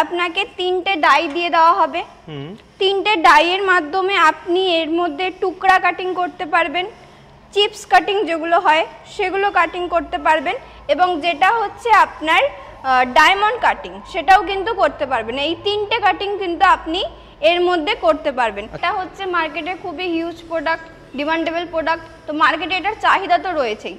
আপনাকে তিনটে ডাই দিয়ে দেওয়া হবে। তিনটে ডাইয়ের মাধ্যমে আপনি এর মধ্যে টুকরা কাটিং করতে পারবেন, চিপস কাটিং যেগুলো হয় সেগুলো কাটিং করতে পারবেন, এবং যেটা হচ্ছে আপনার ডায়মন্ড কাটিং সেটাও কিন্তু করতে পারবেন। এই তিনটে কাটিং কিন্তু আপনি এর মধ্যে করতে পারবেন। এটা হচ্ছে মার্কেটে খুবই হিউজ প্রোডাক্ট, ডিমান্ডেবল প্রোডাক্ট। তো মার্কেটে এটার চাহিদা তো রয়েছেই।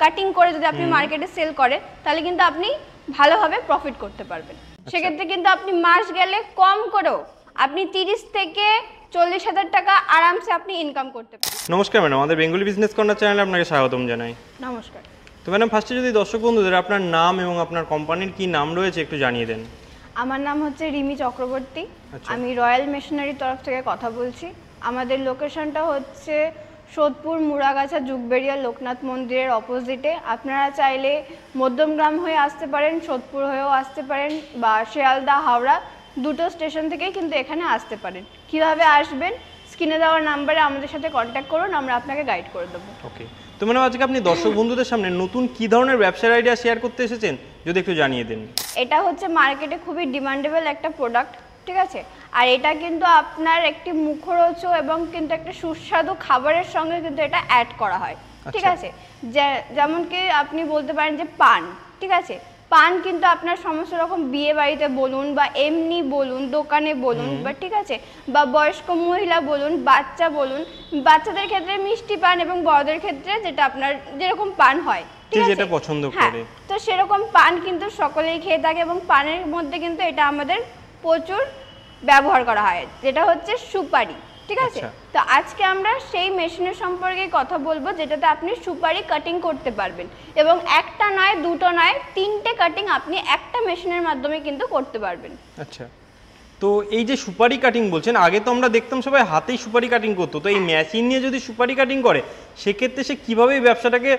কাটিং করে যদি আপনি মার্কেটে সেল করেন তাহলে কিন্তু আপনি ভালোভাবে প্রফিট করতে পারবেন। সেক্ষেত্রে কিন্তু আপনি মাস গেলে কম করেও আপনি 30 থেকে 40,000 টাকা আরামসে আপনি ইনকাম করতে পারেন। নমস্কার ম্যাডাম, আমাদের বেঙ্গলি বিজনেস কর্নার চ্যানেলে আপনাকে স্বাগতম জানাই। নমস্কার। তো ম্যাডাম, ফার্স্টে যদি দর্শক বন্ধুদের আপনার নাম এবং আপনার কোম্পানির কি নাম রয়েছে একটু জানিয়ে দেন। আমার নাম হচ্ছে রিমি চক্রবর্তী, আমি রয়্যাল মেশিনারির তরফ থেকে কথা বলছি। আমাদের লোকেশনটা হচ্ছে সোদপুর মুড়াগাছা যুগবেড়িয়া লোকনাথ মন্দিরের অপোজিটে। আপনারা চাইলে মধ্যমগ্রাম হয়ে আসতে পারেন, সোদপুর হয়েও আসতে পারেন, বা শিয়ালদা হাওড়া দুটো স্টেশন থেকেই কিন্তু এখানে আসতে পারেন। কিভাবে আসবেন স্ক্রিনে দেওয়ার নাম্বারে আমাদের সাথে কন্ট্যাক্ট করুন, আমরা আপনাকে গাইড করে দেবো। ওকে, তো ম্যাডাম আজকে আপনি দর্শক বন্ধুদের সামনে নতুন কি ধরনের ব্যবসার আইডিয়া শেয়ার করতে এসেছেন যদি একটু জানিয়ে দেন। এটা হচ্ছে মার্কেটে খুবই ডিমান্ডেবল একটা প্রোডাক্ট, ঠিক আছে। আর এটা কিন্তু আপনার একটি মুখরোচক এবং কিন্তু একটা সুস্বাদু খাবারের সঙ্গে কিন্তু এটা অ্যাড করা হয়, ঠিক আছে। যেমন কি আপনি বলতে পারেন যে পান, ঠিক আছে। পান কিন্তু আপনার সমস্ত রকম বিয়ে বাড়িতে বলুন বা এমনি বলুন, দোকানে বলুন, বা ঠিক আছে, বা বয়স্ক মহিলা বলুন, বাচ্চা বলুন, বাচ্চাদের ক্ষেত্রে মিষ্টি পান এবং বড়দের ক্ষেত্রে যেটা আপনার যেরকম পান হয়, ঠিক আছে, যেটা পছন্দ করে, তো সেরকম পান কিন্তু সকলেই খেয়ে থাকে। এবং পানের মধ্যে কিন্তু এটা আমাদের প্রচুর ব্যবহার করা হয়, যেটা হচ্ছে সুপারি, ঠিক আছে। তো আজকে আমরা সেই মেশিনের সম্পর্কে কথা বলবো যেটাতে আপনি সুপারি কাটিং করতে পারবেন, এবং একটা নয়, দুটো নয়, তিনটে কাটিং আপনি একটা মেশিনের মাধ্যমে কিন্তু করতে পারবেন। আচ্ছা, তো এই যে সুপারি কাটিং বলছেন, আগে তো আমরা দেখতাম সবাই হাতেই সুপারি কাটিং করতো, তো এই মেশিন নিয়ে যদি সুপারি কাটিং করে সেক্ষেত্রে সে কিভাবে এই ব্যবসাটাকে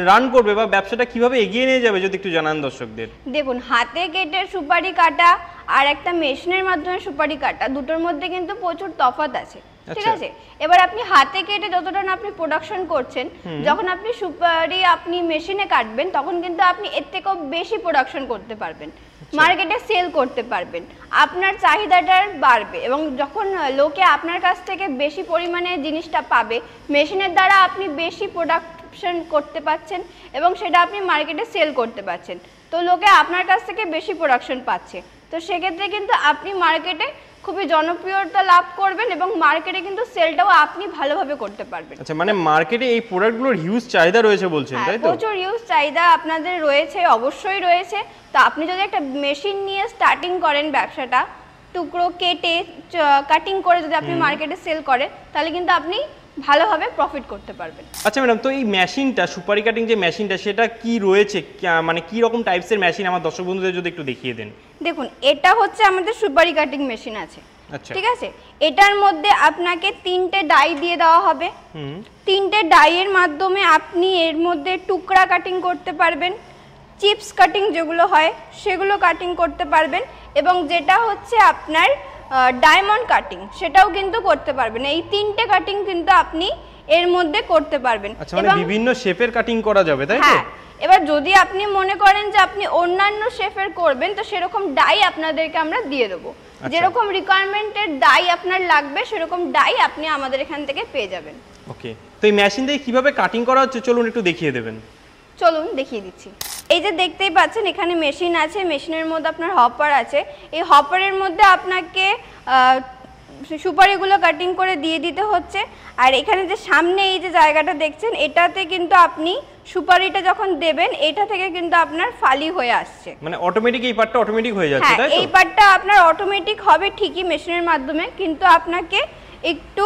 রান করবে বা ব্যবসাটা কিভাবে এগিয়ে নিয়ে যাবে যদি একটু জানান দর্শকদের। দেখুন, হাতে কেটে সুপারি কাটা আর একটা মেশিনের মাধ্যমে সুপারি কাটা দুটোর মধ্যে কিন্তু প্রচুর তফাৎ আছে, ঠিক আছে। এবার আপনি হাতে কেটে যতটা না আপনি প্রোডাকশন করছেন, যখন আপনি সুপারি আপনি মেশিনে কাটবেন তখন কিন্তু আপনি এর থেকেও বেশি প্রোডাকশন করতে পারবেন, মার্কেটে সেল করতে পারবেন, আপনার চাহিদাটা বাড়বে, এবং যখন লোকে আপনার কাছ থেকে বেশি পরিমাণে জিনিসটা পাবে, মেশিনের দ্বারা আপনি বেশি প্রোডাকশন করতে পারছেন এবং সেটা আপনি মার্কেটে সেল করতে পারছেন, তো লোকে আপনার কাছ থেকে বেশি প্রোডাকশন পাচ্ছে। তো সেক্ষেত্রে কিন্তু আপনি মার্কেটে খুবই জনপ্রিয়তা লাভ করবেন এবং মার্কেটে কিন্তু সেলটাও আপনি ভালোভাবে করতে পারবেন। আচ্ছা, মানে মার্কেটে এই প্রোডাক্টগুলোর হিউজ চাহিদা রয়েছে বলছেন, তাই তো? প্রচুর হিউজ চাহিদা আপনাদের রয়েছে, অবশ্যই রয়েছে। তো আপনি যদি একটা মেশিন নিয়ে স্টার্টিং করেন ব্যবসাটা, টুকরো কেটে কাটিং করে যদি আপনি মার্কেটে সেল করেন তাহলে কিন্তু আপনি ভালোভাবে প্রফিট করতে পারবেন। আচ্ছা ম্যাডাম, তো এই মেশিনটা সুপারি কাটিং যে মেশিনটা সেটা কি রয়েছে, মানে কি রকম টাইপসের মেশিন আমার দর্শক বন্ধুদের যদি একটু দেখিয়ে দেন। দেখুন, এটা হচ্ছে আমাদের সুপারি কাটিং মেশিন আছে, ঠিক আছে। এটার মধ্যে আপনাকে তিনটে ডাই দিয়ে দেওয়া হবে। তিনটে ডাইয়ের মাধ্যমে আপনি এর মধ্যে টুকরা কাটিং করতে পারবেন, চিপস কাটিং যেগুলো হয় সেগুলো কাটিং করতে পারবেন, এবং যেটা হচ্ছে আপনার ডায়মন্ড কাটিং সেটাও কিন্তু করতে পারবেন। এই তিনটে কাটিং কিন্তু আপনি এর মধ্যে করতে পারবেন। আচ্ছা, মানে বিভিন্ন শেপের কাটিং করা যাবে, তাই তো? এবার যদি আপনি মনে করেন যে আপনি অন্যান্য শেপের করবেন তো সেরকম ডাই আপনাদেরকে আমরা দিয়ে দেবো, যেরকম রিকোয়ারমেন্টের ডাই আপনার লাগবে সেরকম ডাই আপনি আমাদের এখান থেকে পেয়ে যাবেন। ওকে, তো এই মেশিন দিয়ে কিভাবে কাটিং করা হচ্ছে চলুন একটু দেখিয়ে দেবেন। চলুন দেখিয়ে দিচ্ছি। এই যে দেখতেই পাচ্ছেন এখানে মেশিন আছে, মেশিনের মধ্যে আপনার হপার আছে। এই হপারের মধ্যে আপনাকে সুপারিগুলো কাটিং করে দিয়ে দিতে হচ্ছে। আর এখানে যে সামনে এই যে জায়গাটা দেখছেন এটাতে কিন্তু আপনি সুপারিটা যখন দেবেন এটা থেকে কিন্তু আপনার ফালি হয়ে আসছে, মানে অটোমেটিক এই পার্টটা অটোমেটিক হয়ে যাচ্ছে, তাই তো? এই পার্টটা আপনার অটোমেটিক হবে ঠিকই মেশিনের মাধ্যমে, কিন্তু আপনাকে একটু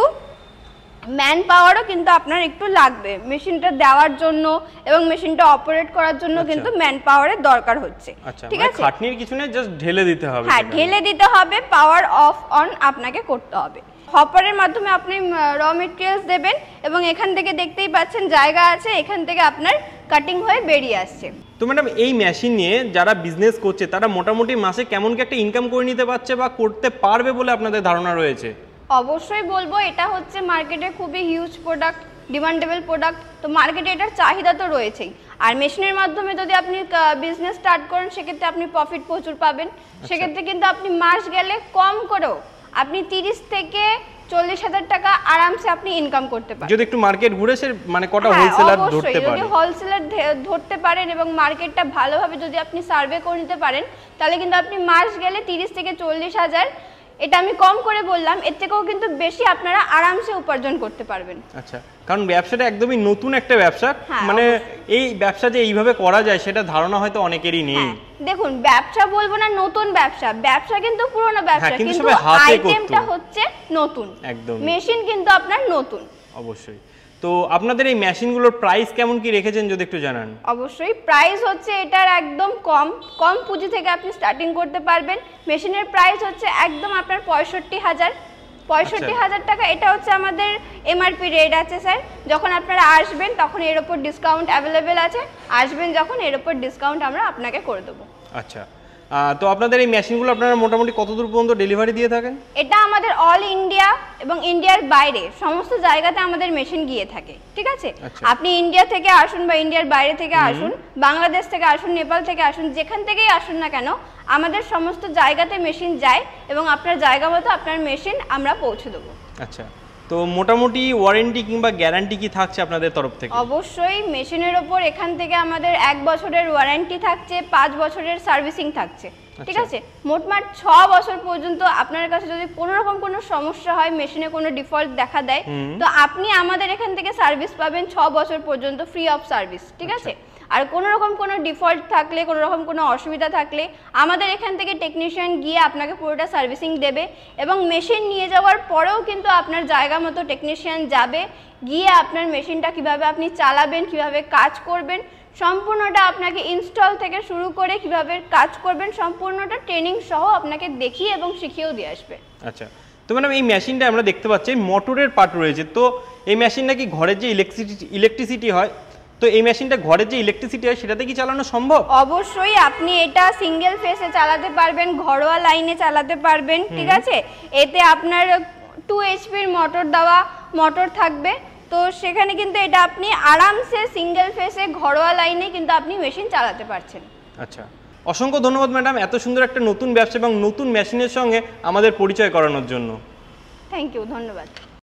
ম্যান পাওয়ারও কিন্তু আপনার একটু লাগবে মেশিনটা দেওয়ার জন্য, এবং মেশিনটা অপারেট করার জন্য কিন্তু ম্যান পাওয়ারের দরকার হচ্ছে, ঠিক আছে। খাটনির কিছু না, জাস্ট ঢেলে দিতে হবে। ঢেলে দিতে হবে, পাওয়ার অফ অন আপনাকে করতে হবে। হপারের মাধ্যমে আপনি র মেটেরিয়ালস দেবেন এবং এখান থেকে দেখতেই পাচ্ছেন জায়গা আছে, এখান থেকে আপনার কাটিং হয়ে বেরিয়ে আসছে। তো ম্যাডাম, এই মেশিন নিয়ে যারা বিজনেস করছে তারা মোটামুটি মাসে কেমন কি একটা ইনকাম করে নিতে পারছে বা করতে পারবে বলে আপনাদের ধারণা রয়েছে? অবশ্যই বলবো, এটা হচ্ছে মার্কেটে খুবই হিউজ প্রোডাক্ট, ডিমান্ডেবল প্রোডাক্ট। তো মার্কেটে এটার চাহিদা তো রয়েছেই। আর মেশিনের মাধ্যমে যদি আপনি বিজনেস স্টার্ট করেন সেক্ষেত্রে আপনি প্রফিট প্রচুর পাবেন। সেক্ষেত্রে কিন্তু আপনি মাস গেলে কম করেও আপনি 30 থেকে 40,000 টাকা আরামসে আপনি ইনকাম করতে পারেন যদি একটু মার্কেট ঘুরে সে মানে কটা হোলসেলার ধরতে পারেন। যদি হোলসেলার ধরতে পারেন এবং মার্কেটটা ভালোভাবে যদি আপনি সার্ভে করে নিতে পারেন তাহলে কিন্তু আপনি মাস গেলে 30 থেকে 40,000, এটা আমি কম করে বললাম, এর থেকেও কিন্তু বেশি আপনারা আরামসে উপার্জন করতে পারবেন। আচ্ছা, কারণ ব্যবসাটা একদমই নতুন একটা ব্যবসা, মানে এই ব্যবসা যে এইভাবে করা যায় সেটা ধারণা হয়তো অনেকেরই নেই। দেখুন, ব্যবসা বলবো না নতুন ব্যবসা, ব্যবসা কিন্তু পুরনো ব্যবসা, কিন্তু আইটেমটা হচ্ছে নতুন, একদম মেশিন কিন্তু আপনার নতুন। অবশ্যই। তো আপনাদের এই মেশিনগুলোর প্রাইস কেমন কি রেখেছেন যদি একটু জানান। অবশ্যই, প্রাইস হচ্ছে এটার একদম কম পুঁজি থেকে আপনি স্টার্টিং করতে পারবেন। মেশিনের প্রাইস হচ্ছে একদম আপনার 65,000 টাকা। এটা হচ্ছে আমাদের এমআরপি রেট আছে স্যার। যখন আপনারা আসবেন তখন এর উপর ডিসকাউন্ট অ্যাভেলেবেল আছে, আসবেন যখন এর উপর ডিসকাউন্ট আমরা আপনাকে করে দেবো। আচ্ছা, তো আপনাদের এই মেশিনগুলো আপনারা মোটামুটি কত দূর পর্যন্ত ডেলিভারি দিয়ে থাকেন? এটা আমাদের অল ইন্ডিয়া এবং ইন্ডিয়ার বাইরে সমস্ত জায়গাতে আমাদের মেশিন গিয়ে থাকে, ঠিক আছে? আপনি ইন্ডিয়া থেকে আসুন বা ইন্ডিয়ার বাইরে থেকে আসুন, বাংলাদেশ থেকে আসুন, নেপাল থেকে আসুন, যেখান থেকেই আসুন না কেন আমাদের সমস্ত জায়গাতে মেশিন যায় এবং আপনার জায়গা মতো আপনার মেশিন আমরা পৌঁছে দেবো। আচ্ছা, তো মোটামুটি ওয়ারেন্টি কিংবা গ্যারান্টি কি থাকছে আপনাদের তরফ থেকে? অবশ্যই, মেশিনের ওপর এখান থেকে আমাদের 1 বছরের ওয়ারেন্টি থাকছে, 5 বছরের সার্ভিসিং থাকছে, ঠিক আছে? মোটমাট 6 বছর পর্যন্ত আপনার কাছে যদি কোনো রকম কোনো সমস্যা হয়, মেশিনে কোনো ডিফল্ট দেখা দেয়, তো আপনি আমাদের এখান থেকে সার্ভিস পাবেন 6 বছর পর্যন্ত ফ্রি অফ সার্ভিস, ঠিক আছে? আর কোনো রকম কোনো ডিফল্ট থাকলে, কোনো রকম কোনো অসুবিধা থাকলে আমাদের এখান থেকে টেকনিশিয়ান গিয়ে আপনাকে পুরোটা সার্ভিসিং দেবে এবং মেশিন নিয়ে যাওয়ার পরেও কিন্তু আপনার জায়গা মতো টেকনিশিয়ান যাবে, গিয়ে আপনার মেশিনটা কিভাবে আপনি চালাবেন, কিভাবে কাজ করবেন, সম্পূর্ণটা আপনাকে ইনস্টল থেকে শুরু করে কিভাবে কাজ করবেন সম্পূর্ণটা ট্রেনিং সহ আপনাকে দেখিয়ে এবং শিখিয়েও দিয়ে আসবে। আচ্ছা, তো ম্যাডাম এই মেশিনটা আমরা দেখতে পাচ্ছি মোটরের পার্ট রয়েছে, তো এই মেশিনটা কি ঘরের যে ইলেকট্রিসিটি হয়, তো এই মেশিনটা ঘরের যে ইলেকট্রিসিটি হয় সেটাতে কি চালানো সম্ভব? অবশ্যই, আপনি এটা সিঙ্গেল ফেসে চালাতে পারবেন, ঘরোয়া লাইনে চালাতে পারবেন, ঠিক আছে? এতে আপনার 2 HP মোটর দেওয়া মোটর থাকবে, তো সেখানে কিন্তু এটা আপনি আরামসে সিঙ্গেল ফেসে ঘরোয়া লাইনে কিন্তু আপনি মেশিন চালাতে পারছেন। আচ্ছা, অসংখ্য ধন্যবাদ ম্যাডাম এত সুন্দর একটা নতুন ব্যবসা এবং নতুন মেশিনের সঙ্গে আমাদের পরিচয় করানোর জন্য। থ্যাংক ইউ, ধন্যবাদ।